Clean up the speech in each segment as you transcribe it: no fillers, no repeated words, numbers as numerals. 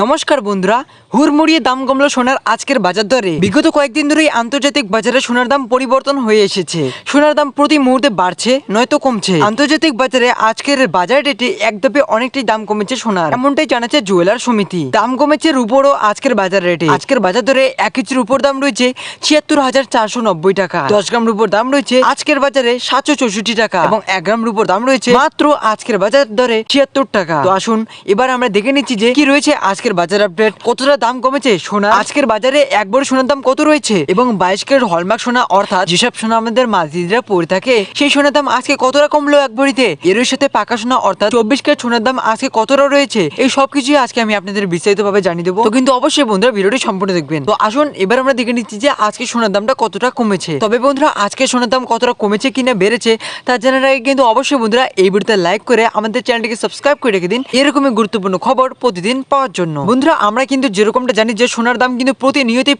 নমস্কার বন্ধুরা, হুড়মুড়িয়ে দাম কমলো সোনার আজকের বাজার দরে। বিগত কয়েকদিন ধরেই আন্তর্জাতিক বাজারে সোনার দাম পরিবর্তন হয়ে এসেছে। সোনার দাম প্রতি মুহূর্তে বাড়ছে নয়তো কমছে। আন্তর্জাতিক বাজারে আজকের বাজার রেটে একদপে অনেকটাই দাম কমেছে সোনার, এমনটাই জানাচ্ছে জুয়েলার সমিতি। দাম কমেছে রুপোরও আজকের বাজার রেটে। আজকের বাজার দরে 1 কেজির রুপোর দাম রয়েছে ৭৬,৪৯০ টাকা। 10 গ্রাম রুপোর দাম রয়েছে আজকের বাজারে ৭৬৪ টাকা এবং 1 গ্রাম রুপোর দাম রয়েছে মাত্র আজকের বাজার দরে ৭৬ টাকা। তো আসুন এবার আমরা দেখে নিচ্ছি যে কি রয়েছে আজকের বাজার আপডেট। কতটা দাম কমেছে সোনা, আজকের বাজারে এক ভরি সোনার দাম কত রয়েছে এবং 22 ক্যারেট হলমার্ক সোনা অর্থাৎ যেসব সোনা আমাদের মাঝিরা পরে থাকে সেই সোনার দাম আজকে কতটা কমলো এক ভরিতে। এর সাথে পাকা সোনা অর্থাৎ 24 ক্যারেট সোনার দাম আজকে কতটা রয়েছে, এই সবকিছুই আজকে আমি আপনাদের বিস্তারিতভাবে জানিয়ে দেবো। তো কিন্তু অবশ্যই বন্ধুরা ভিডিওটি সম্পূর্ণ দেখবেন। তো আসুন এবার আমরা দেখে নিচ্ছি যে আজকে সোনার দামটা কতটা কমেছে। তবে বন্ধুরা আজকে সোনার দাম কতটা কমেছে কিনা বেড়েছে তা জানার আগে কিন্তু অবশ্যই বন্ধুরা এই ভিডিওতে লাইক করে আমাদের চ্যানেলটিকে সাবস্ক্রাইব করে রেখে দিন এরকমই গুরুত্বপূর্ণ খবর প্রতিদিন পাওয়ার জন্য। বন্ধুরা আমরা কিন্তু যেরকমটা জানি যে সোনার দাম কিন্তু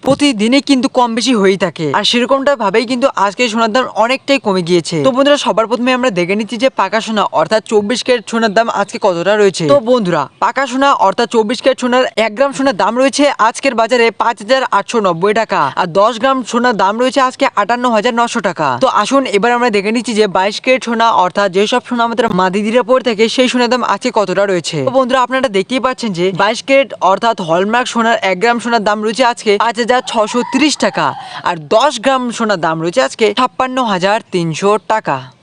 প্রতিদিনে কিন্তু কম বেশি হয়েই থাকে, আর সেরকমটা ভাবেই কিন্তু আজকে সোনার দাম অনেকটাই কমে গিয়েছে। তো বন্ধুরা সবার প্রথমে আমরা দেখে নিচ্ছি যে পাকা সোনা অর্থাৎ 24 ক্যারেট সোনার দাম আজকে কতটা রয়েছে। তো বন্ধুরা পাকা সোনা অর্থাৎ 24 ক্যারেট সোনার 1 গ্রাম সোনার দাম রয়েছে আজকের বাজারে 5,890 টাকা, আর 10 গ্রাম সোনার দাম রয়েছে আজকে 58,900 টাকা। তো আসুন এবার আমরা দেখে নিচ্ছি যে 22 ক্যারেট সোনা অর্থাৎ যেসব সোনা আমাদের মাদিদিরা পরে থাকে সেই সোনার দাম আজকে কতটা রয়েছে। তো বন্ধুরা আপনারা দেখতেই পাচ্ছেন যে 22 ক্যারেট অর্থাৎ হলমার্ক সোনার 1 গ্রাম সোনার দাম রয়েছে আজকে 5,630 টাকা, আর 10 গ্রাম সোনার দাম রয়েছে আজকে 56,300 টাকা।